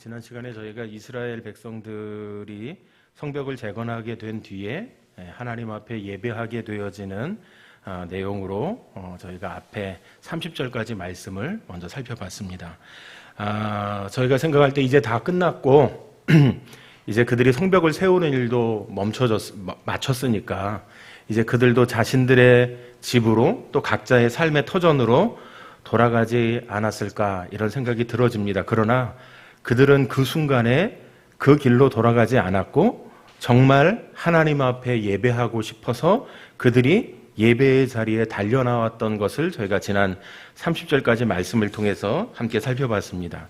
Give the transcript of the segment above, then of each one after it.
지난 시간에 저희가 이스라엘 백성들이 성벽을 재건하게 된 뒤에 하나님 앞에 예배하게 되어지는 내용으로 저희가 앞에 30절까지 말씀을 먼저 살펴봤습니다. 저희가 생각할 때 이제 다 끝났고 이제 그들이 성벽을 세우는 일도 마쳤으니까 이제 그들도 자신들의 집으로 또 각자의 삶의 터전으로 돌아가지 않았을까 이런 생각이 들어집니다. 그러나 그들은 그 순간에 그 길로 돌아가지 않았고 정말 하나님 앞에 예배하고 싶어서 그들이 예배의 자리에 달려나왔던 것을 저희가 지난 30절까지 말씀을 통해서 함께 살펴봤습니다.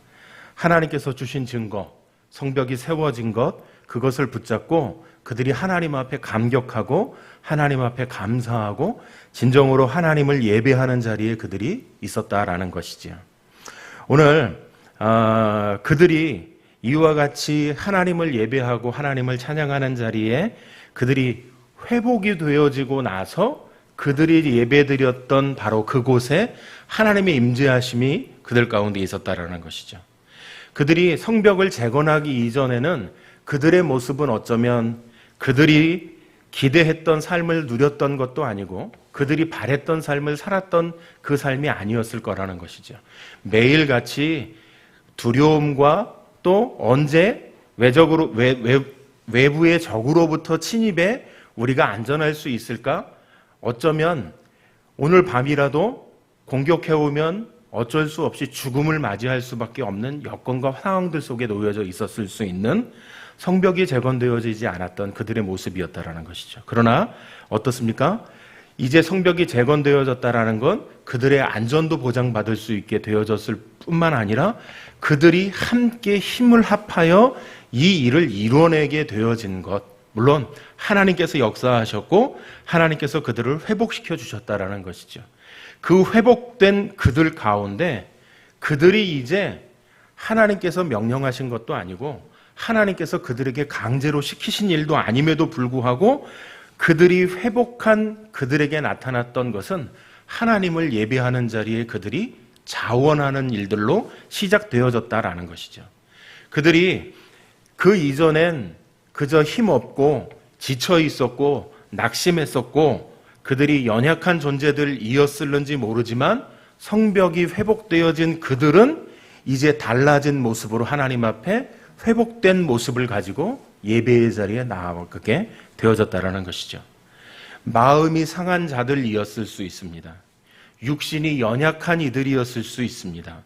하나님께서 주신 증거, 성벽이 세워진 것, 그것을 붙잡고 그들이 하나님 앞에 감격하고 하나님 앞에 감사하고 진정으로 하나님을 예배하는 자리에 그들이 있었다라는 것이지요. 오늘 그들이 이와 같이 하나님을 예배하고 하나님을 찬양하는 자리에 그들이 회복이 되어지고 나서 그들이 예배드렸던 바로 그곳에 하나님의 임재하심이 그들 가운데 있었다라는 것이죠. 그들이 성벽을 재건하기 이전에는 그들의 모습은 어쩌면 그들이 기대했던 삶을 누렸던 것도 아니고 그들이 바랬던 삶을 살았던 그 삶이 아니었을 거라는 것이죠. 매일같이 두려움과 또 언제 외부의 적으로부터 침입에 우리가 안전할 수 있을까? 어쩌면 오늘 밤이라도 공격해오면 어쩔 수 없이 죽음을 맞이할 수밖에 없는 여건과 상황들 속에 놓여져 있었을 수 있는 성벽이 재건되어지지 않았던 그들의 모습이었다라는 것이죠. 그러나 어떻습니까? 이제 성벽이 재건되어졌다라는 건 그들의 안전도 보장받을 수 있게 되어졌을 뿐만 아니라 그들이 함께 힘을 합하여 이 일을 이뤄내게 되어진 것, 물론 하나님께서 역사하셨고 하나님께서 그들을 회복시켜 주셨다라는 것이죠. 그 회복된 그들 가운데 그들이 이제 하나님께서 명령하신 것도 아니고 하나님께서 그들에게 강제로 시키신 일도 아님에도 불구하고 그들이 회복한 그들에게 나타났던 것은 하나님을 예배하는 자리에 그들이 자원하는 일들로 시작되어졌다라는 것이죠. 그들이 그 이전엔 그저 힘없고 지쳐 있었고 낙심했었고 그들이 연약한 존재들이었을는지 모르지만 성벽이 회복되어진 그들은 이제 달라진 모습으로 하나님 앞에 회복된 모습을 가지고 예배의 자리에 나아가게 되어졌다라는 것이죠. 마음이 상한 자들이었을 수 있습니다. 육신이 연약한 이들이었을 수 있습니다.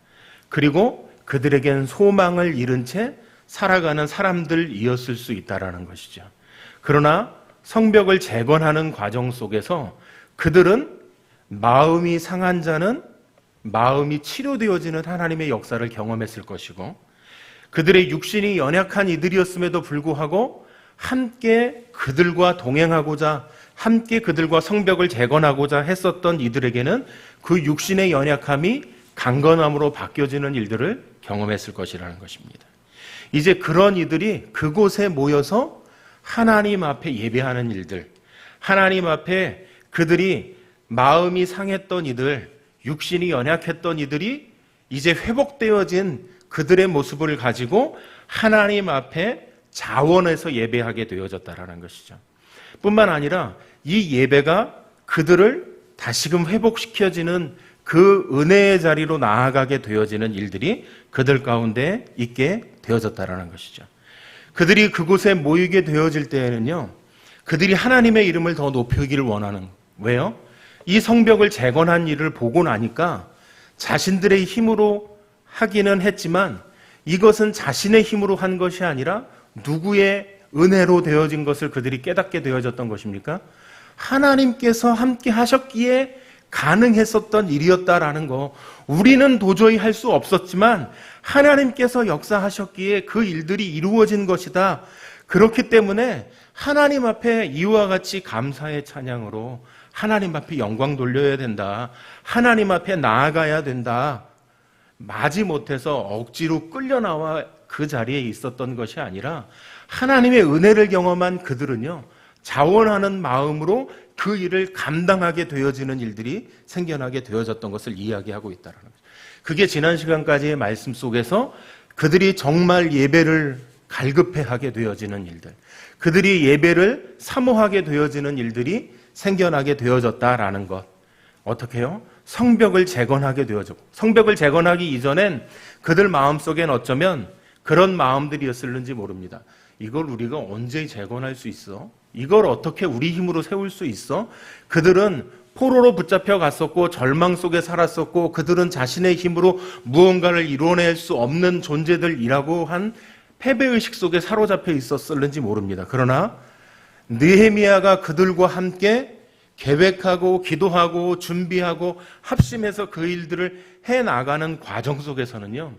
그리고 그들에겐 소망을 잃은 채 살아가는 사람들이었을 수 있다라는 것이죠. 그러나 성벽을 재건하는 과정 속에서 그들은 마음이 상한 자는 마음이 치료되어지는 하나님의 역사를 경험했을 것이고 그들의 육신이 연약한 이들이었음에도 불구하고 함께 그들과 동행하고자 함께 그들과 성벽을 재건하고자 했었던 이들에게는 그 육신의 연약함이 강건함으로 바뀌어지는 일들을 경험했을 것이라는 것입니다. 이제 그런 이들이 그곳에 모여서 하나님 앞에 예배하는 일들, 하나님 앞에 그들이 마음이 상했던 이들, 육신이 연약했던 이들이 이제 회복되어진 그들의 모습을 가지고 하나님 앞에 자원해서 예배하게 되어졌다라는 것이죠. 뿐만 아니라 이 예배가 그들을 다시금 회복시켜지는 그 은혜의 자리로 나아가게 되어지는 일들이 그들 가운데 있게 되어졌다라는 것이죠. 그들이 그곳에 모이게 되어질 때에는요, 그들이 하나님의 이름을 더 높이기를 원하는, 왜요? 이 성벽을 재건한 일을 보고 나니까 자신들의 힘으로 하기는 했지만 이것은 자신의 힘으로 한 것이 아니라 누구의 은혜로 되어진 것을 그들이 깨닫게 되어졌던 것입니까? 하나님께서 함께 하셨기에 가능했었던 일이었다라는 거. 우리는 도저히 할 수 없었지만 하나님께서 역사하셨기에 그 일들이 이루어진 것이다. 그렇기 때문에 하나님 앞에 이와 같이 감사의 찬양으로 하나님 앞에 영광 돌려야 된다. 하나님 앞에 나아가야 된다. 마지못해서 억지로 끌려나와 그 자리에 있었던 것이 아니라 하나님의 은혜를 경험한 그들은요, 자원하는 마음으로 그 일을 감당하게 되어지는 일들이 생겨나게 되어졌던 것을 이야기하고 있다는 거죠. 그게 지난 시간까지의 말씀 속에서 그들이 정말 예배를 갈급해하게 되어지는 일들, 그들이 예배를 사모하게 되어지는 일들이 생겨나게 되어졌다라는 것. 어떻게 해요? 성벽을 재건하게 되어졌고, 성벽을 재건하기 이전엔 그들 마음속엔 어쩌면 그런 마음들이었을는지 모릅니다. 이걸 우리가 언제 재건할 수 있어? 이걸 어떻게 우리 힘으로 세울 수 있어? 그들은 포로로 붙잡혀 갔었고 절망 속에 살았었고 그들은 자신의 힘으로 무언가를 이뤄낼 수 없는 존재들이라고 한 패배의식 속에 사로잡혀 있었을는지 모릅니다. 그러나 느헤미야가 그들과 함께 계획하고 기도하고 준비하고 합심해서 그 일들을 해나가는 과정 속에서는요,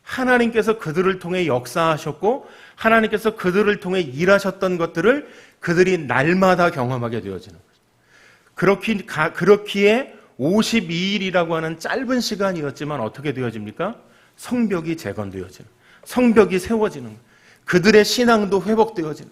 하나님께서 그들을 통해 역사하셨고 하나님께서 그들을 통해 일하셨던 것들을 그들이 날마다 경험하게 되어지는 거죠. 그렇기에 52일이라고 하는 짧은 시간이었지만 어떻게 되어집니까? 성벽이 재건되어지는, 성벽이 세워지는, 그들의 신앙도 회복되어지는.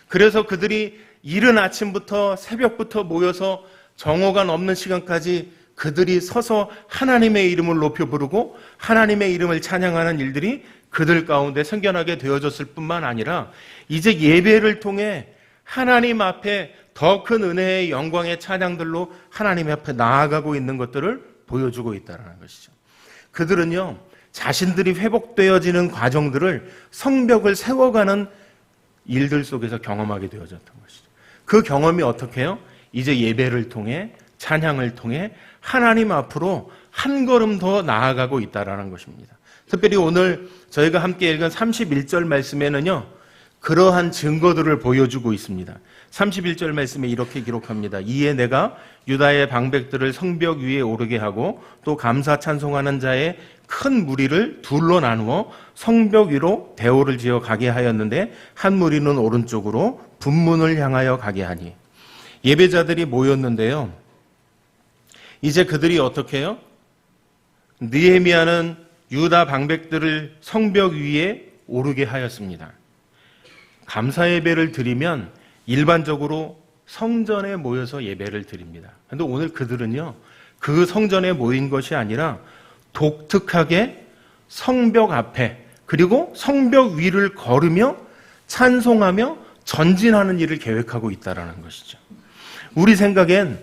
그래서 그들이 이른 아침부터 새벽부터 모여서 정오가 넘는 시간까지 그들이 서서 하나님의 이름을 높여 부르고 하나님의 이름을 찬양하는 일들이 그들 가운데 생겨나게 되어졌을 뿐만 아니라 이제 예배를 통해 하나님 앞에 더 큰 은혜의 영광의 찬양들로 하나님 앞에 나아가고 있는 것들을 보여주고 있다는 것이죠. 그들은요, 자신들이 회복되어지는 과정들을 성벽을 세워가는 일들 속에서 경험하게 되어졌던 것이죠. 그 경험이 어떻게 해요? 이제 예배를 통해 찬양을 통해 하나님 앞으로 한 걸음 더 나아가고 있다는 것입니다. 특별히 오늘 저희가 함께 읽은 31절 말씀에는요, 그러한 증거들을 보여주고 있습니다. 31절 말씀에 이렇게 기록합니다. 이에 내가 유다의 방백들을 성벽 위에 오르게 하고 또 감사 찬송하는 자의 큰 무리를 둘로 나누어 성벽 위로 대오를 지어 가게 하였는데 한 무리는 오른쪽으로 분문을 향하여 가게 하니. 예배자들이 모였는데요, 이제 그들이 어떻게 해요? 느헤미야는 유다 방백들을 성벽 위에 오르게 하였습니다. 감사 예배를 드리면 일반적으로 성전에 모여서 예배를 드립니다. 그런데 오늘 그들은요, 그 성전에 모인 것이 아니라 독특하게 성벽 앞에 그리고 성벽 위를 걸으며 찬송하며 전진하는 일을 계획하고 있다는 것이죠. 우리 생각엔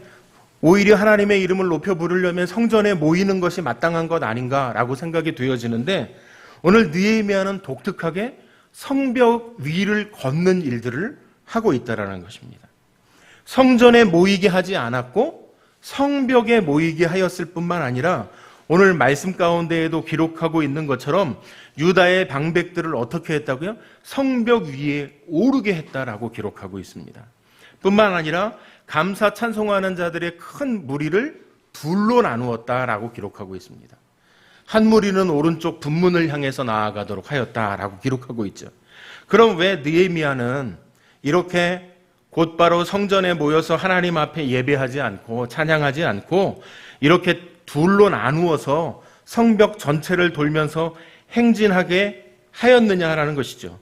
오히려 하나님의 이름을 높여 부르려면 성전에 모이는 것이 마땅한 것 아닌가라고 생각이 되어지는데 오늘 느헤미야는 독특하게 성벽 위를 걷는 일들을 하고 있다는 것입니다. 성전에 모이게 하지 않았고 성벽에 모이게 하였을 뿐만 아니라 오늘 말씀 가운데에도 기록하고 있는 것처럼 유다의 방백들을 어떻게 했다고요? 성벽 위에 오르게 했다라고 기록하고 있습니다. 뿐만 아니라 감사 찬송하는 자들의 큰 무리를 둘로 나누었다라고 기록하고 있습니다. 한 무리는 오른쪽 분문을 향해서 나아가도록 하였다라고 기록하고 있죠. 그럼 왜 느헤미야는 이렇게 곧바로 성전에 모여서 하나님 앞에 예배하지 않고 찬양하지 않고 이렇게 둘로 나누어서 성벽 전체를 돌면서 행진하게 하였느냐라는 것이죠.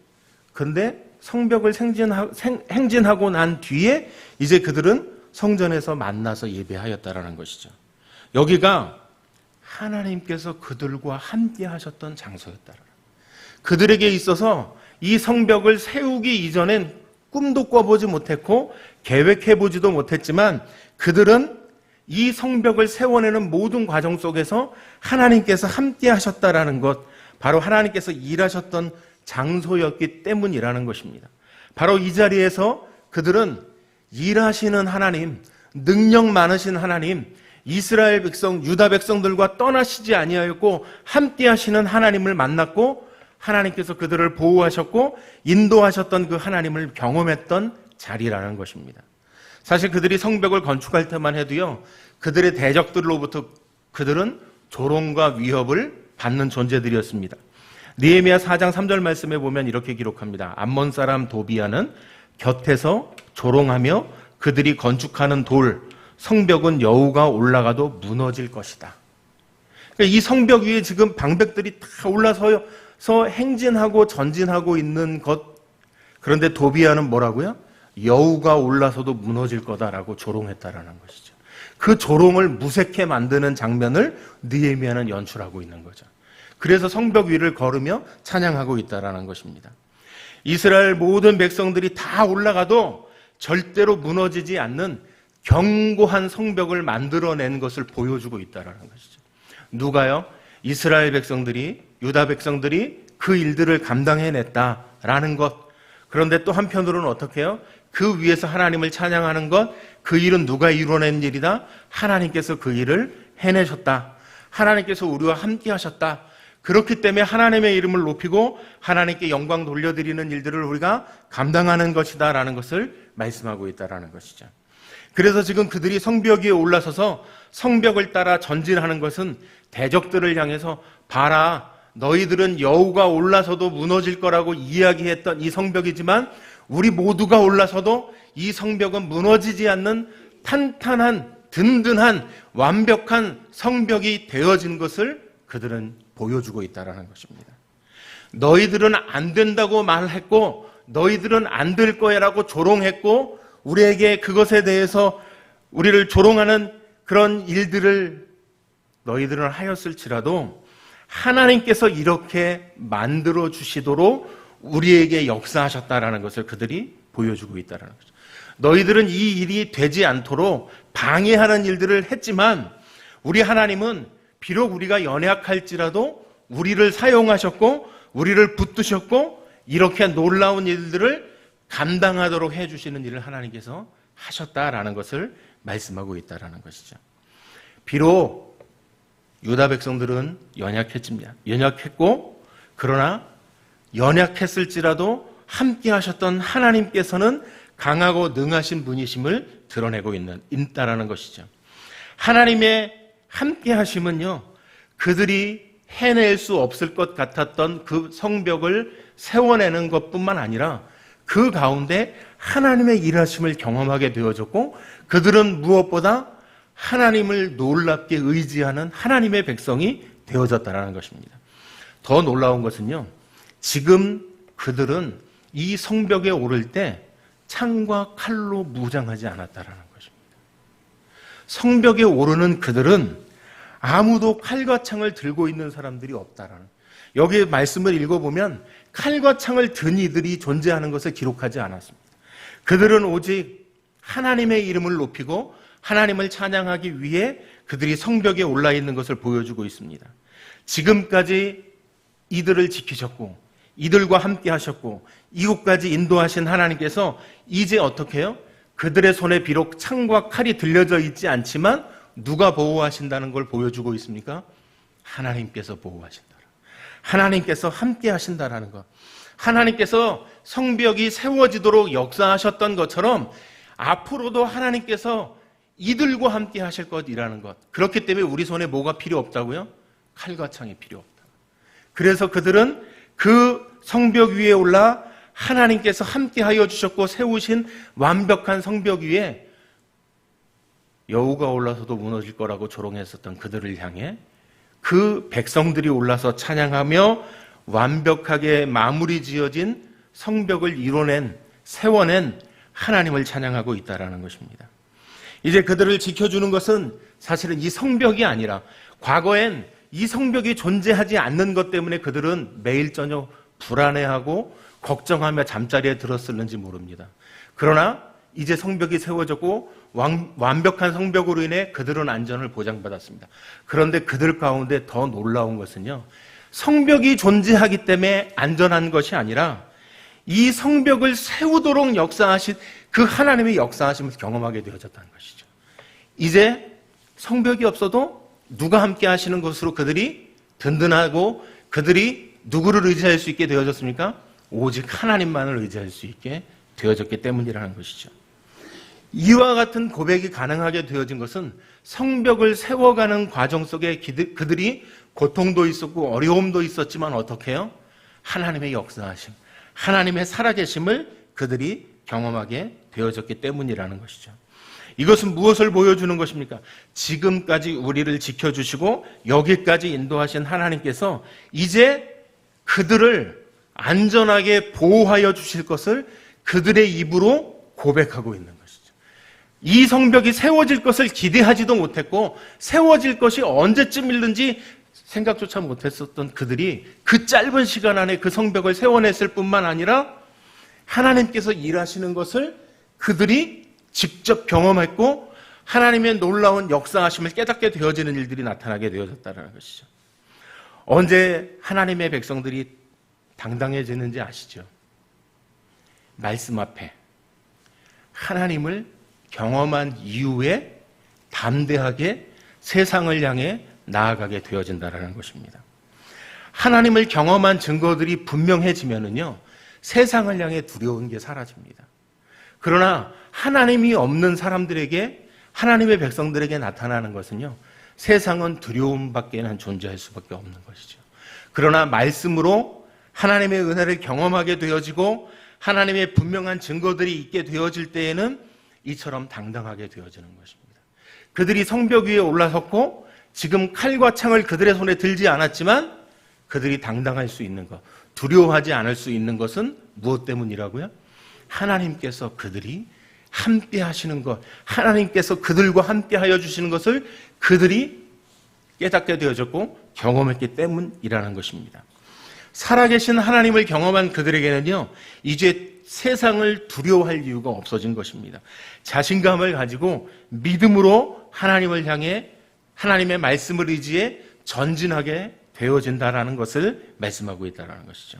그런데 성벽을 행진하고 난 뒤에 이제 그들은 성전에서 만나서 예배하였다라는 것이죠. 여기가 하나님께서 그들과 함께 하셨던 장소였다. 그들에게 있어서 이 성벽을 세우기 이전엔 꿈도 꿔보지 못했고 계획해보지도 못했지만 그들은 이 성벽을 세워내는 모든 과정 속에서 하나님께서 함께 하셨다라는 것, 바로 하나님께서 일하셨던 장소였기 때문이라는 것입니다. 바로 이 자리에서 그들은 일하시는 하나님, 능력 많으신 하나님, 이스라엘 백성, 유다 백성들과 떠나시지 아니하였고 함께 하시는 하나님을 만났고 하나님께서 그들을 보호하셨고 인도하셨던 그 하나님을 경험했던 자리라는 것입니다. 사실 그들이 성벽을 건축할 때만 해도요, 그들의 대적들로부터 그들은 조롱과 위협을 받는 존재들이었습니다. 느헤미야 4장 3절 말씀에 보면 이렇게 기록합니다. 암몬 사람 도비야는 곁에서 조롱하며 그들이 건축하는 돌, 성벽은 여우가 올라가도 무너질 것이다. 그러니까 이 성벽 위에 지금 방백들이 다 올라서서 행진하고 전진하고 있는 것, 그런데 도비야는 뭐라고요? 여우가 올라서도 무너질 거다라고 조롱했다라는 것이죠. 그 조롱을 무색해 만드는 장면을 느헤미야는 연출하고 있는 거죠. 그래서 성벽 위를 걸으며 찬양하고 있다라는 것입니다. 이스라엘 모든 백성들이 다 올라가도 절대로 무너지지 않는 견고한 성벽을 만들어낸 것을 보여주고 있다라는 것이죠. 누가요? 이스라엘 백성들이, 유다 백성들이 그 일들을 감당해냈다라는 것. 그런데 또 한편으로는 어떻게 해요? 그 위에서 하나님을 찬양하는 것, 그 일은 누가 이뤄낸 일이다? 하나님께서 그 일을 해내셨다. 하나님께서 우리와 함께 하셨다. 그렇기 때문에 하나님의 이름을 높이고 하나님께 영광 돌려드리는 일들을 우리가 감당하는 것이다 라는 것을 말씀하고 있다는 것이죠. 그래서 지금 그들이 성벽 위에 올라서서 성벽을 따라 전진하는 것은 대적들을 향해서 봐라, 너희들은 여우가 올라서도 무너질 거라고 이야기했던 이 성벽이지만 우리 모두가 올라서도 이 성벽은 무너지지 않는 탄탄한, 든든한, 완벽한 성벽이 되어진 것을 그들은 보여주고 있다는 것입니다. 너희들은 안 된다고 말했고 너희들은 안 될 거야라고 조롱했고 우리에게 그것에 대해서 우리를 조롱하는 그런 일들을 너희들은 하였을지라도 하나님께서 이렇게 만들어 주시도록 우리에게 역사하셨다라는 것을 그들이 보여주고 있다는 거죠. 너희들은 이 일이 되지 않도록 방해하는 일들을 했지만 우리 하나님은 비록 우리가 연약할지라도 우리를 사용하셨고 우리를 붙드셨고 이렇게 놀라운 일들을 감당하도록 해주시는 일을 하나님께서 하셨다라는 것을 말씀하고 있다라는 것이죠. 비록 유다 백성들은 연약했고 그러나 연약했을지라도 함께 하셨던 하나님께서는 강하고 능하신 분이심을 드러내고 있다라는 것이죠. 하나님의 함께 하심은요, 그들이 해낼 수 없을 것 같았던 그 성벽을 세워내는 것뿐만 아니라 그 가운데 하나님의 일하심을 경험하게 되어졌고 그들은 무엇보다 하나님을 놀랍게 의지하는 하나님의 백성이 되어졌다는 것입니다. 더 놀라운 것은요, 지금 그들은 이 성벽에 오를 때 창과 칼로 무장하지 않았다는 것입니다. 성벽에 오르는 그들은 아무도 칼과 창을 들고 있는 사람들이 없다라는, 여기 말씀을 읽어보면 칼과 창을 든 이들이 존재하는 것을 기록하지 않았습니다. 그들은 오직 하나님의 이름을 높이고 하나님을 찬양하기 위해 그들이 성벽에 올라 있는 것을 보여주고 있습니다. 지금까지 이들을 지키셨고 이들과 함께 하셨고 이곳까지 인도하신 하나님께서 이제 어떻게 해요? 그들의 손에 비록 창과 칼이 들려져 있지 않지만 누가 보호하신다는 걸 보여주고 있습니까? 하나님께서 보호하신다. 하나님께서 함께 하신다라는 것. 하나님께서 성벽이 세워지도록 역사하셨던 것처럼 앞으로도 하나님께서 이들과 함께 하실 것이라는 것. 그렇기 때문에 우리 손에 뭐가 필요 없다고요? 칼과 창이 필요 없다. 그래서 그들은 그 성벽 위에 올라 하나님께서 함께하여 주셨고 세우신 완벽한 성벽 위에 여우가 올라서도 무너질 거라고 조롱했었던 그들을 향해 그 백성들이 올라서 찬양하며 완벽하게 마무리 지어진 성벽을 이뤄낸, 세워낸 하나님을 찬양하고 있다는 것입니다. 이제 그들을 지켜주는 것은 사실은 이 성벽이 아니라 과거엔 이 성벽이 존재하지 않는 것 때문에 그들은 매일 저녁 불안해하고 걱정하며 잠자리에 들었을는지 모릅니다. 그러나 이제 성벽이 세워졌고 완벽한 성벽으로 인해 그들은 안전을 보장받았습니다. 그런데 그들 가운데 더 놀라운 것은요, 성벽이 존재하기 때문에 안전한 것이 아니라 이 성벽을 세우도록 역사하신 그 하나님의 역사하심을 경험하게 되어졌다는 것이죠. 이제 성벽이 없어도 누가 함께 하시는 것으로 그들이 든든하고 그들이 누구를 의지할 수 있게 되어졌습니까? 오직 하나님만을 의지할 수 있게 되어졌기 때문이라는 것이죠. 이와 같은 고백이 가능하게 되어진 것은 성벽을 세워가는 과정 속에 그들이 고통도 있었고 어려움도 있었지만 어떻게 해요? 하나님의 역사하심, 하나님의 살아계심을 그들이 경험하게 되어졌기 때문이라는 것이죠. 이것은 무엇을 보여주는 것입니까? 지금까지 우리를 지켜주시고 여기까지 인도하신 하나님께서 이제 그들을 안전하게 보호하여 주실 것을 그들의 입으로 고백하고 있는 것이죠. 이 성벽이 세워질 것을 기대하지도 못했고 세워질 것이 언제쯤 있는지 생각조차 못했었던 그들이 그 짧은 시간 안에 그 성벽을 세워냈을 뿐만 아니라 하나님께서 일하시는 것을 그들이 직접 경험했고 하나님의 놀라운 역사하심을 깨닫게 되어지는 일들이 나타나게 되어졌다는 것이죠. 언제 하나님의 백성들이 당당해지는지 아시죠? 말씀 앞에 하나님을 경험한 이후에 담대하게 세상을 향해 나아가게 되어진다는 것입니다. 하나님을 경험한 증거들이 분명해지면은요, 세상을 향해 두려운 게 사라집니다. 그러나 하나님이 없는 사람들에게, 하나님의 백성들에게 나타나는 것은요, 세상은 두려움밖에는 존재할 수밖에 없는 것이죠. 그러나 말씀으로 하나님의 은혜를 경험하게 되어지고 하나님의 분명한 증거들이 있게 되어질 때에는 이처럼 당당하게 되어지는 것입니다. 그들이 성벽 위에 올라섰고 지금 칼과 창을 그들의 손에 들지 않았지만 그들이 당당할 수 있는 것, 두려워하지 않을 수 있는 것은 무엇 때문이라고요? 하나님께서 그들이 함께 하시는 것, 하나님께서 그들과 함께 하여 주시는 것을 그들이 깨닫게 되어졌고 경험했기 때문이라는 것입니다. 살아계신 하나님을 경험한 그들에게는요, 이제 세상을 두려워할 이유가 없어진 것입니다. 자신감을 가지고 믿음으로 하나님을 향해 하나님의 말씀을 의지해 전진하게 되어진다라는 것을 말씀하고 있다는 것이죠.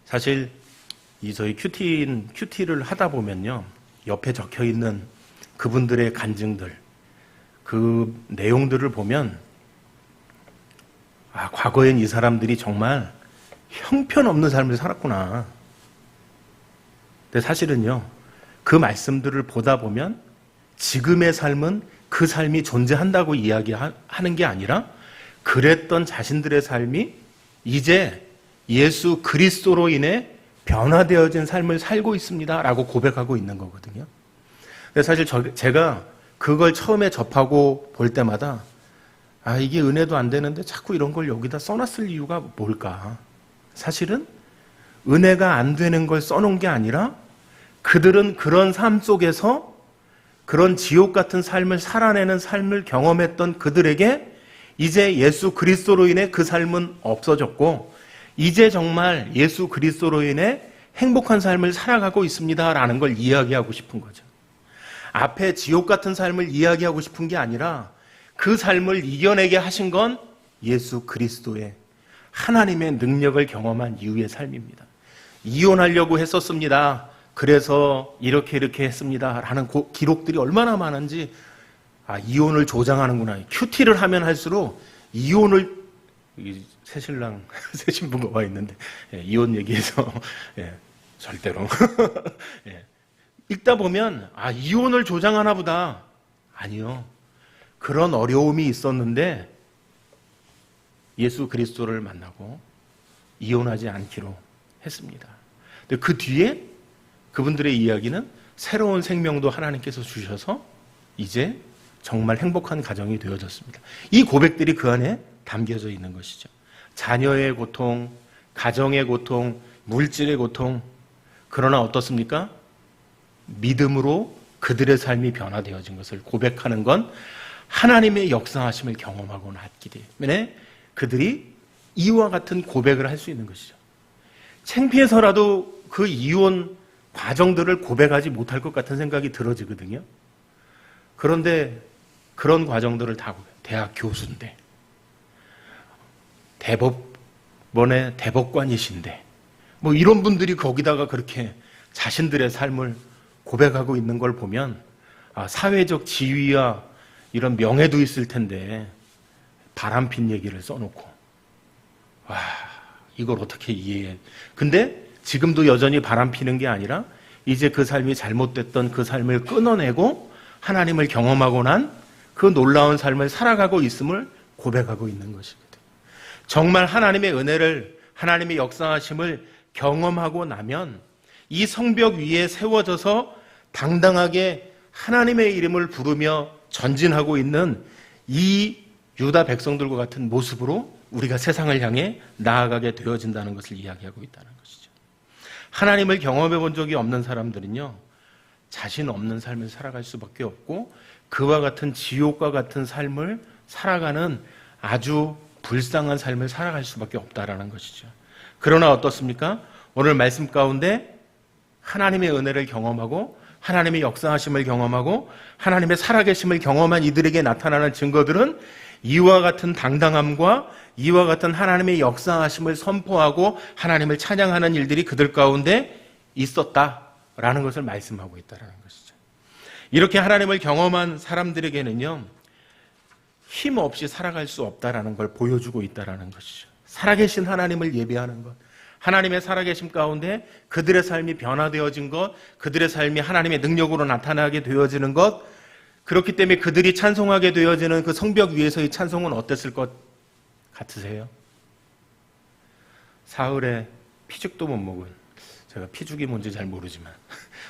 사실 저희 큐티를 하다 보면요, 옆에 적혀 있는 그분들의 간증들, 그 내용들을 보면 과거엔 이 사람들이 정말 형편없는 삶을 살았구나. 근데 사실은요, 그 말씀들을 보다 보면 지금의 삶은 그 삶이 존재한다고 이야기하는 게 아니라 그랬던 자신들의 삶이 이제 예수 그리스도로 인해 변화되어진 삶을 살고 있습니다 라고 고백하고 있는 거거든요. 근데 사실 제가 그걸 처음에 접하고 볼 때마다 이게 은혜도 안 되는데 자꾸 이런 걸 여기다 써놨을 이유가 뭘까? 사실은 은혜가 안 되는 걸 써놓은 게 아니라 그들은 그런 삶 속에서 그런 지옥 같은 삶을 살아내는 삶을 경험했던 그들에게 이제 예수 그리스도로 인해 그 삶은 없어졌고 이제 정말 예수 그리스도로 인해 행복한 삶을 살아가고 있습니다라는 걸 이야기하고 싶은 거죠. 앞에 지옥 같은 삶을 이야기하고 싶은 게 아니라 그 삶을 이겨내게 하신 건 예수 그리스도의 하나님의 능력을 경험한 이후의 삶입니다. 이혼하려고 했었습니다. 그래서 이렇게 했습니다 라는 기록들이 얼마나 많은지, 이혼을 조장하는구나. 큐티를 하면 할수록 이혼을, 새신랑, 새신부가 와 있는데, 이혼 얘기해서, 절대로. 읽다 보면, 이혼을 조장하나 보다. 아니요. 그런 어려움이 있었는데, 예수 그리스도를 만나고 이혼하지 않기로 했습니다. 근데 그 뒤에 그분들의 이야기는 새로운 생명도 하나님께서 주셔서 이제 정말 행복한 가정이 되어졌습니다. 이 고백들이 그 안에 담겨져 있는 것이죠. 자녀의 고통, 가정의 고통, 물질의 고통. 그러나 어떻습니까? 믿음으로 그들의 삶이 변화되어진 것을 고백하는 건 하나님의 역사하심을 경험하고 났기 때문에 그들이 이와 같은 고백을 할 수 있는 것이죠. 창피해서라도 그 이혼 과정들을 고백하지 못할 것 같은 생각이 들어지거든요. 그런데 그런 과정들을 다 대학 교수인데, 대법원의 대법관이신데, 이런 분들이 거기다가 그렇게 자신들의 삶을 고백하고 있는 걸 보면 사회적 지위와 이런 명예도 있을 텐데 바람핀 얘기를 써놓고 이걸 어떻게 이해해. 근데 지금도 여전히 바람피는 게 아니라 이제 그 삶이 잘못됐던 그 삶을 끊어내고 하나님을 경험하고 난 그 놀라운 삶을 살아가고 있음을 고백하고 있는 것이거든요. 정말 하나님의 은혜를, 하나님의 역사하심을 경험하고 나면 이 성벽 위에 세워져서 당당하게 하나님의 이름을 부르며 전진하고 있는 이 유다 백성들과 같은 모습으로 우리가 세상을 향해 나아가게 되어진다는 것을 이야기하고 있다는 것이죠. 하나님을 경험해 본 적이 없는 사람들은요, 자신 없는 삶을 살아갈 수밖에 없고 그와 같은 지옥과 같은 삶을 살아가는 아주 불쌍한 삶을 살아갈 수밖에 없다라는 것이죠. 그러나 어떻습니까? 오늘 말씀 가운데 하나님의 은혜를 경험하고 하나님의 역사하심을 경험하고 하나님의 살아계심을 경험한 이들에게 나타나는 증거들은 이와 같은 당당함과 이와 같은 하나님의 역사하심을 선포하고 하나님을 찬양하는 일들이 그들 가운데 있었다라는 것을 말씀하고 있다는 것이죠. 이렇게 하나님을 경험한 사람들에게는요, 힘 없이 살아갈 수 없다라는 걸 보여주고 있다는 것이죠. 살아계신 하나님을 예배하는 것, 하나님의 살아계심 가운데 그들의 삶이 변화되어진 것, 그들의 삶이 하나님의 능력으로 나타나게 되어지는 것, 그렇기 때문에 그들이 찬송하게 되어지는 그 성벽 위에서의 찬송은 어땠을 것 같으세요? 사흘에 피죽도 못 먹은, 제가 피죽이 뭔지 잘 모르지만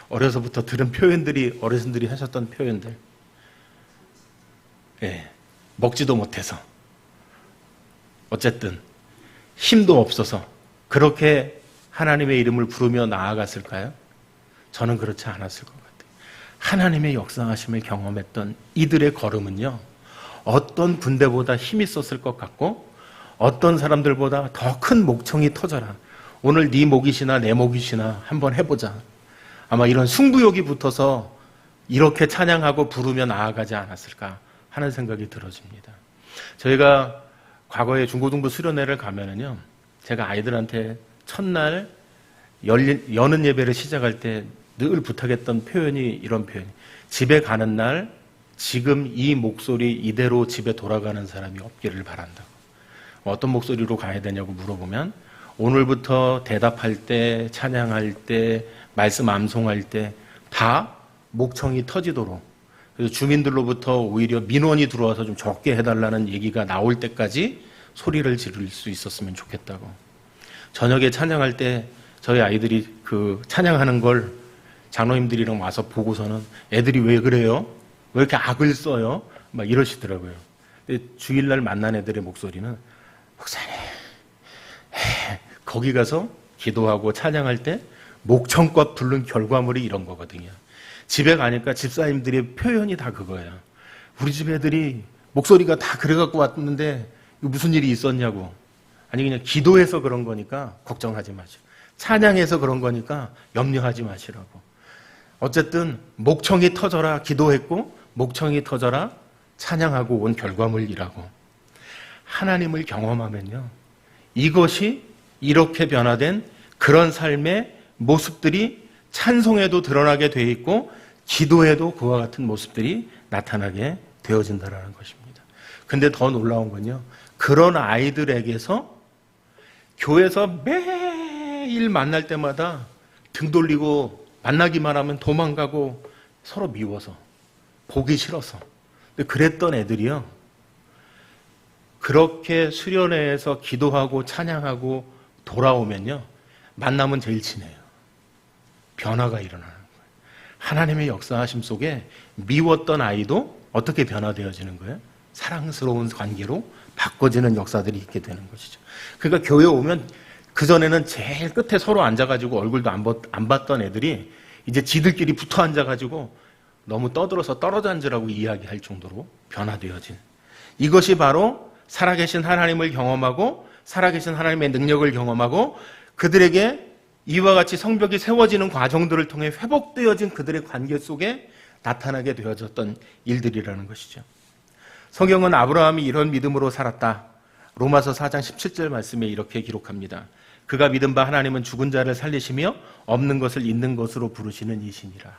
어려서부터 들은 표현들이, 어르신들이 하셨던 표현들, 먹지도 못해서 어쨌든 힘도 없어서 그렇게 하나님의 이름을 부르며 나아갔을까요? 저는 그렇지 않았을 것 같아요. 하나님의 역사하심을 경험했던 이들의 걸음은요, 어떤 군대보다 힘이 있었을 것 같고 어떤 사람들보다 더 큰 목청이 터져라, 오늘 네 목이시나 내 목이시나 한번 해보자, 아마 이런 승부욕이 붙어서 이렇게 찬양하고 부르며 나아가지 않았을까 하는 생각이 들어집니다. 저희가 과거에 중고등부 수련회를 가면은요, 제가 아이들한테 첫날 여는 예배를 시작할 때 늘 부탁했던 표현이 이런 표현이, 집에 가는 날 지금 이 목소리 이대로 집에 돌아가는 사람이 없기를 바란다고. 어떤 목소리로 가야 되냐고 물어보면 오늘부터 대답할 때, 찬양할 때, 말씀 암송할 때 다 목청이 터지도록, 그래서 주민들로부터 오히려 민원이 들어와서 좀 적게 해달라는 얘기가 나올 때까지 소리를 지를 수 있었으면 좋겠다고. 저녁에 찬양할 때 저희 아이들이 그 찬양하는 걸 장로님들이랑 와서 보고서는 애들이 왜 그래요? 왜 이렇게 악을 써요? 막 이러시더라고요. 근데 주일날 만난 애들의 목소리는, 목사님, 거기 가서 기도하고 찬양할 때 목청껏 부른 결과물이 이런 거거든요. 집에 가니까 집사님들의 표현이 다 그거예요. 우리 집 애들이 목소리가 다 그래갖고 왔는데 무슨 일이 있었냐고. 아니, 그냥 기도해서 그런 거니까 걱정하지 마시고, 찬양해서 그런 거니까 염려하지 마시라고. 어쨌든 목청이 터져라 기도했고, 목청이 터져라 찬양하고 온 결과물이라고. 하나님을 경험하면요, 이것이 이렇게 변화된 그런 삶의 모습들이 찬송에도 드러나게 돼 있고 기도에도 그와 같은 모습들이 나타나게 되어진다는 것입니다. 근데 더 놀라운 건요, 그런 아이들에게서 교회에서 매일 만날 때마다 등 돌리고 만나기만 하면 도망가고 서로 미워서 보기 싫어서, 근데 그랬던 애들이요, 그렇게 수련회에서 기도하고 찬양하고 돌아오면요, 만나면 제일 친해요. 변화가 일어나는 거예요. 하나님의 역사하심 속에 미웠던 아이도 어떻게 변화되어지는 거예요? 사랑스러운 관계로 바꿔지는 역사들이 있게 되는 것이죠. 그러니까 교회 오면 그전에는 제일 끝에 서로 앉아가지고 얼굴도 안 봤던 애들이 이제 지들끼리 붙어 앉아가지고 너무 떠들어서 떨어져 앉으라고 이야기할 정도로 변화되어진, 이것이 바로 살아계신 하나님을 경험하고 살아계신 하나님의 능력을 경험하고 그들에게 이와 같이 성벽이 세워지는 과정들을 통해 회복되어진 그들의 관계 속에 나타나게 되어졌던 일들이라는 것이죠. 성경은 아브라함이 이런 믿음으로 살았다, 로마서 4장 17절 말씀에 이렇게 기록합니다. 그가 믿은 바 하나님은 죽은 자를 살리시며 없는 것을 있는 것으로 부르시는 이시니라.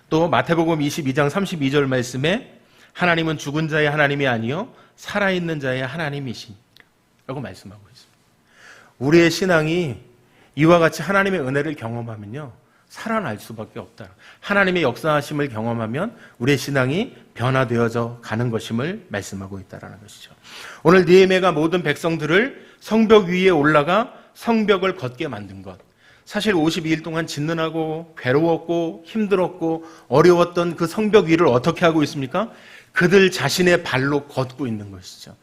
또 마태복음 22장 32절 말씀에 하나님은 죽은 자의 하나님이 아니요 살아있는 자의 하나님이시라고 말씀하고 있습니다. 우리의 신앙이 이와 같이 하나님의 은혜를 경험하면요, 살아날 수밖에 없다. 하나님의 역사하심을 경험하면 우리의 신앙이 변화되어져 가는 것임을 말씀하고 있다는 것이죠. 오늘 느헤미야가 모든 백성들을 성벽 위에 올라가 성벽을 걷게 만든 것, 사실 52일 동안 진는하고 괴로웠고 힘들었고 어려웠던 그 성벽 위를 어떻게 하고 있습니까? 그들 자신의 발로 걷고 있는 것이죠.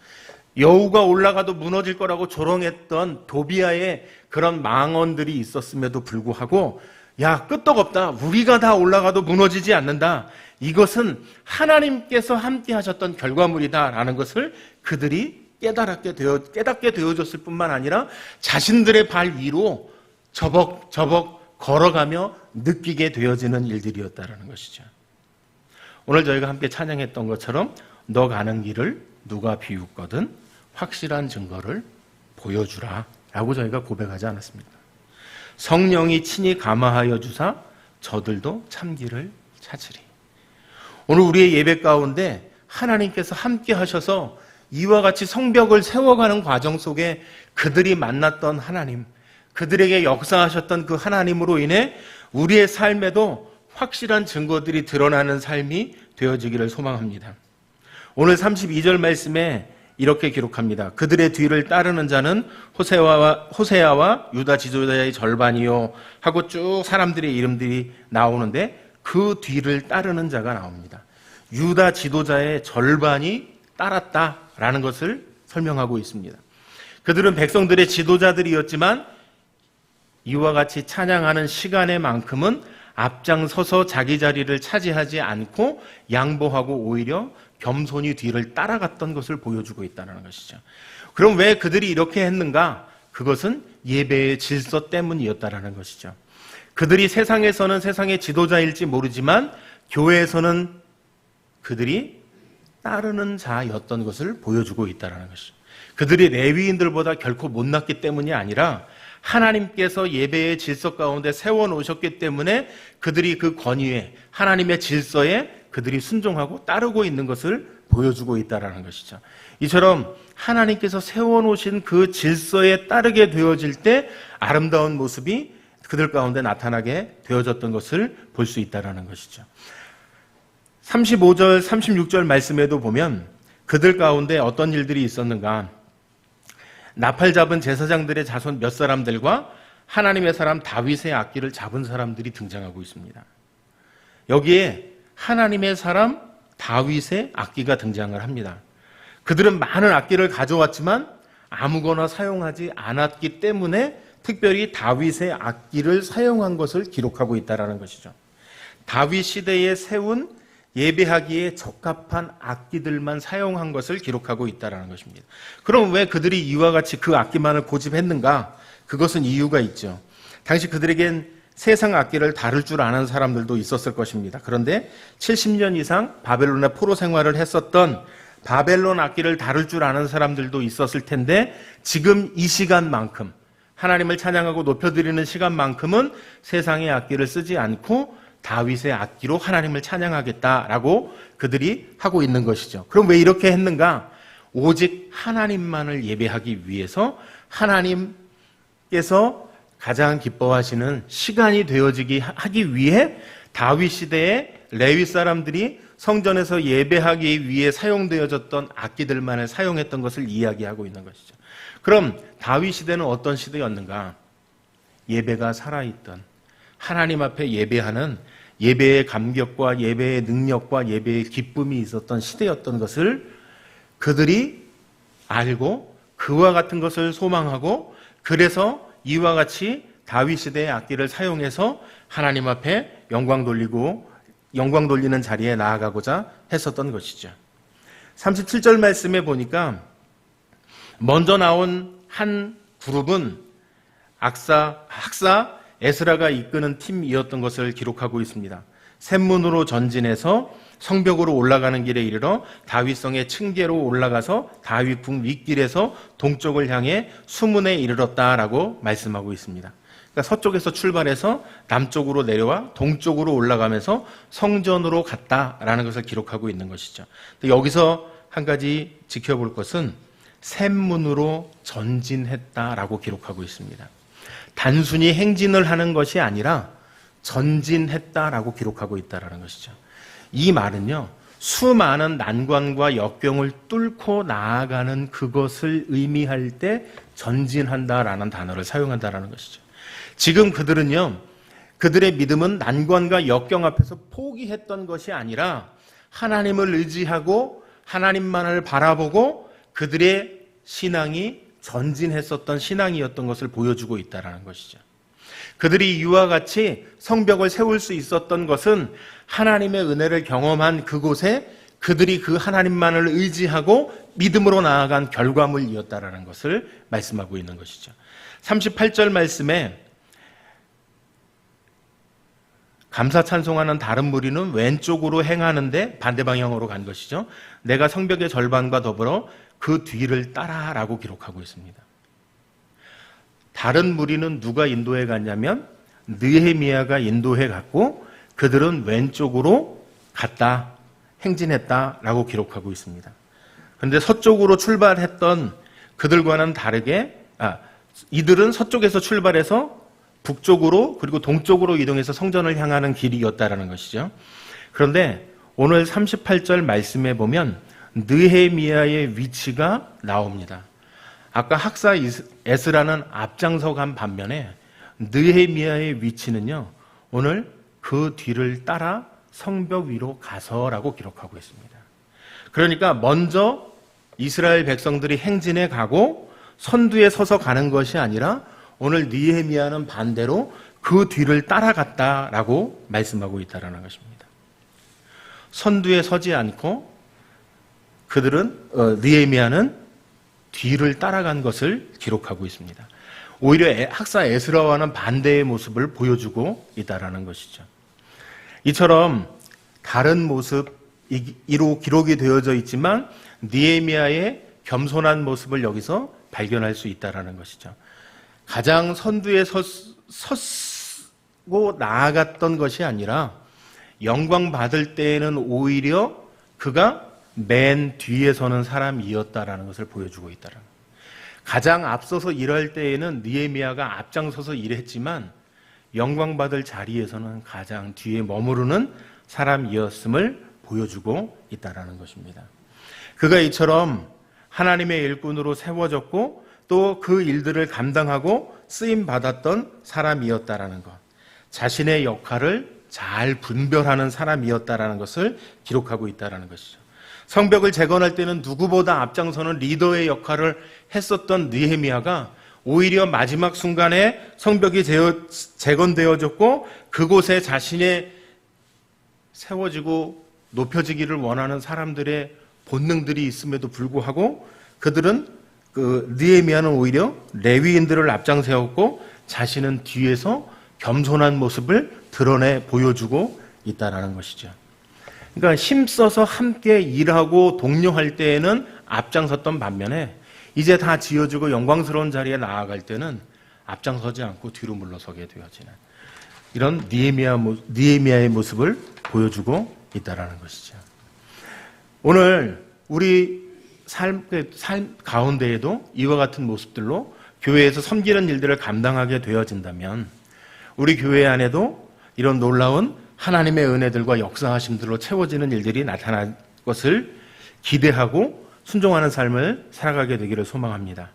여우가 올라가도 무너질 거라고 조롱했던 도비아의 그런 망언들이 있었음에도 불구하고, 야, 끄떡없다, 우리가 다 올라가도 무너지지 않는다, 이것은 하나님께서 함께 하셨던 결과물이다라는 것을 그들이 깨닫게 되어졌을 뿐만 아니라 자신들의 발 위로 저벅저벅 걸어가며 느끼게 되어지는 일들이었다라는 것이죠. 오늘 저희가 함께 찬양했던 것처럼 너 가는 길을 누가 비웃거든 확실한 증거를 보여주라 라고 저희가 고백하지 않았습니까? 성령이 친히 감화하여 주사 저들도 참기를 찾으리. 오늘 우리의 예배 가운데 하나님께서 함께 하셔서 이와 같이 성벽을 세워가는 과정 속에 그들이 만났던 하나님, 그들에게 역사하셨던 그 하나님으로 인해 우리의 삶에도 확실한 증거들이 드러나는 삶이 되어지기를 소망합니다. 오늘 32절 말씀에 이렇게 기록합니다. 그들의 뒤를 따르는 자는 호세아와 유다 지도자의 절반이요 하고 쭉 사람들의 이름들이 나오는데 그 뒤를 따르는 자가 나옵니다. 유다 지도자의 절반이 따랐다라는 것을 설명하고 있습니다. 그들은 백성들의 지도자들이었지만 이와 같이 찬양하는 시간에만큼은 앞장서서 자기 자리를 차지하지 않고 양보하고 오히려 겸손히 뒤를 따라갔던 것을 보여주고 있다는 것이죠. 그럼 왜 그들이 이렇게 했는가? 그것은 예배의 질서 때문이었다는 것이죠. 그들이 세상에서는 세상의 지도자일지 모르지만 교회에서는 그들이 따르는 자였던 것을 보여주고 있다는 것이죠. 그들이 레위인들보다 결코 못났기 때문이 아니라 하나님께서 예배의 질서 가운데 세워놓으셨기 때문에 그들이 그 권위에 하나님의 질서에 그들이 순종하고 따르고 있는 것을 보여주고 있다는 것이죠. 이처럼 하나님께서 세워놓으신 그 질서에 따르게 되어질 때 아름다운 모습이 그들 가운데 나타나게 되어졌던 것을 볼 수 있다는 것이죠. 35절, 36절 말씀에도 보면 그들 가운데 어떤 일들이 있었는가? 나팔 잡은 제사장들의 자손 몇 사람들과 하나님의 사람 다윗의 악기를 잡은 사람들이 등장하고 있습니다. 여기에 하나님의 사람 다윗의 악기가 등장을 합니다. 그들은 많은 악기를 가져왔지만 아무거나 사용하지 않았기 때문에 특별히 다윗의 악기를 사용한 것을 기록하고 있다는 것이죠. 다윗 시대에 세운 예배하기에 적합한 악기들만 사용한 것을 기록하고 있다는 것입니다. 그럼 왜 그들이 이와 같이 그 악기만을 고집했는가? 그것은 이유가 있죠. 당시 그들에겐 세상 악기를 다룰 줄 아는 사람들도 있었을 것입니다. 그런데 70년 이상 바벨론의 포로 생활을 했었던 바벨론 악기를 다룰 줄 아는 사람들도 있었을 텐데 지금 이 시간만큼 하나님을 찬양하고 높여드리는 시간만큼은 세상의 악기를 쓰지 않고 다윗의 악기로 하나님을 찬양하겠다라고 그들이 하고 있는 것이죠. 그럼 왜 이렇게 했는가? 오직 하나님만을 예배하기 위해서 하나님께서 가장 기뻐하시는 시간이 되어지기 하기 위해 다윗 시대의 레위 사람들이 성전에서 예배하기 위해 사용되어졌던 악기들만을 사용했던 것을 이야기하고 있는 것이죠. 그럼 다윗 시대는 어떤 시대였는가? 예배가 살아있던 하나님 앞에 예배하는 예배의 감격과 예배의 능력과 예배의 기쁨이 있었던 시대였던 것을 그들이 알고 그와 같은 것을 소망하고 그래서 이와 같이 다윗 시대의 악기를 사용해서 하나님 앞에 영광 돌리는 자리에 나아가고자 했었던 것이죠. 37절 말씀에 보니까 먼저 나온 한 그룹은 학사 에스라가 이끄는 팀이었던 것을 기록하고 있습니다. 샘문으로 전진해서 성벽으로 올라가는 길에 이르러 다윗성의 층계로 올라가서 다윗궁 윗길에서 동쪽을 향해 수문에 이르렀다라고 말씀하고 있습니다. 그러니까 서쪽에서 출발해서 남쪽으로 내려와 동쪽으로 올라가면서 성전으로 갔다라는 것을 기록하고 있는 것이죠. 여기서 한 가지 지켜볼 것은 샘문으로 전진했다라고 기록하고 있습니다. 단순히 행진을 하는 것이 아니라 전진했다라고 기록하고 있다는 것이죠. 이 말은요, 수많은 난관과 역경을 뚫고 나아가는 그것을 의미할 때 전진한다라는 단어를 사용한다라는 것이죠. 지금 그들은요, 그들의 믿음은 난관과 역경 앞에서 포기했던 것이 아니라 하나님을 의지하고 하나님만을 바라보고 그들의 신앙이 전진했었던 신앙이었던 것을 보여주고 있다는 것이죠. 그들이 이와 같이 성벽을 세울 수 있었던 것은 하나님의 은혜를 경험한 그곳에 그들이 그 하나님만을 의지하고 믿음으로 나아간 결과물이었다라는 것을 말씀하고 있는 것이죠. 38절 말씀에 감사 찬송하는 다른 무리는 왼쪽으로 행하는데 반대 방향으로 간 것이죠. 내가 성벽의 절반과 더불어 그 뒤를 따라라고 기록하고 있습니다. 다른 무리는 누가 인도해 갔냐면 느헤미야가 인도해 갔고 그들은 왼쪽으로 갔다, 행진했다라고 기록하고 있습니다. 그런데 서쪽으로 출발했던 그들과는 다르게 이들은 서쪽에서 출발해서 북쪽으로 그리고 동쪽으로 이동해서 성전을 향하는 길이었다라는 것이죠. 그런데 오늘 38절 말씀에 보면 느헤미야의 위치가 나옵니다. 아까 학사 에스라는 앞장서 간 반면에 느헤미야의 위치는요, 오늘 그 뒤를 따라 성벽 위로 가서라고 기록하고 있습니다. 그러니까 먼저 이스라엘 백성들이 행진해 가고 선두에 서서 가는 것이 아니라 오늘 느헤미야는 반대로 그 뒤를 따라갔다라고 말씀하고 있다는 것입니다. 선두에 서지 않고 그들은 느헤미야는 뒤를 따라간 것을 기록하고 있습니다. 오히려 학사 에스라와는 반대의 모습을 보여주고 있다는 것이죠. 이처럼 다른 모습으로 기록이 되어져 있지만 느헤미야의 겸손한 모습을 여기서 발견할 수 있다는 것이죠. 가장 선두에 섰고 나아갔던 것이 아니라 영광 받을 때에는 오히려 그가 맨 뒤에 서는 사람이었다라는 것을 보여주고 있다라는 거예요. 가장 앞서서 일할 때에는 느헤미야가 앞장서서 일했지만 영광 받을 자리에서는 가장 뒤에 머무르는 사람이었음을 보여주고 있다라는 것입니다. 그가 이처럼 하나님의 일꾼으로 세워졌고 또 그 일들을 감당하고 쓰임 받았던 사람이었다라는 것, 자신의 역할을 잘 분별하는 사람이었다라는 것을 기록하고 있다라는 것이죠. 성벽을 재건할 때는 누구보다 앞장서는 리더의 역할을 했었던 느헤미야가 오히려 마지막 순간에 성벽이 재건되어졌고 그곳에 자신의 세워지고 높여지기를 원하는 사람들의 본능들이 있음에도 불구하고 그들은 느헤미야는 오히려 레위인들을 앞장 세웠고 자신은 뒤에서 겸손한 모습을 드러내 보여주고 있다는 것이죠. 그러니까 힘써서 함께 일하고 동료할 때에는 앞장섰던 반면에 이제 다 지어지고 영광스러운 자리에 나아갈 때는 앞장서지 않고 뒤로 물러서게 되어지는 이런 느헤미야의 모습을 보여주고 있다는 것이죠. 오늘 우리 삶 가운데에도 이와 같은 모습들로 교회에서 섬기는 일들을 감당하게 되어진다면 우리 교회 안에도 이런 놀라운 하나님의 은혜들과 역사하심들로 채워지는 일들이 나타날 것을 기대하고 순종하는 삶을 살아가게 되기를 소망합니다.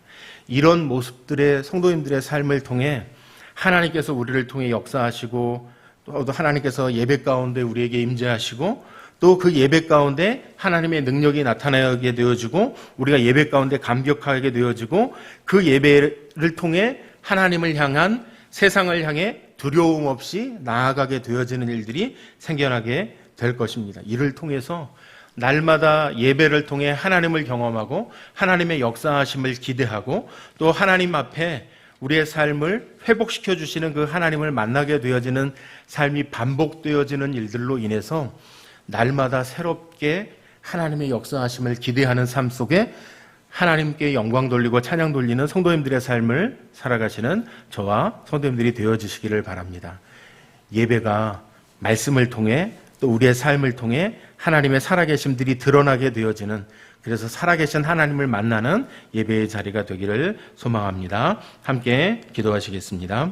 이런 모습들의 성도님들의 삶을 통해 하나님께서 우리를 통해 역사하시고 또 하나님께서 예배 가운데 우리에게 임재하시고 또 그 예배 가운데 하나님의 능력이 나타나게 되어지고 우리가 예배 가운데 감격하게 되어지고 그 예배를 통해 하나님을 향한 세상을 향해 두려움 없이 나아가게 되어지는 일들이 생겨나게 될 것입니다. 이를 통해서 날마다 예배를 통해 하나님을 경험하고 하나님의 역사하심을 기대하고 또 하나님 앞에 우리의 삶을 회복시켜 주시는 그 하나님을 만나게 되어지는 삶이 반복되어지는 일들로 인해서 날마다 새롭게 하나님의 역사하심을 기대하는 삶 속에 하나님께 영광 돌리고 찬양 돌리는 성도님들의 삶을 살아가시는 저와 성도님들이 되어지시기를 바랍니다. 예배가 말씀을 통해 또 우리의 삶을 통해 하나님의 살아계심들이 드러나게 되어지는 그래서 살아계신 하나님을 만나는 예배의 자리가 되기를 소망합니다. 함께 기도하시겠습니다.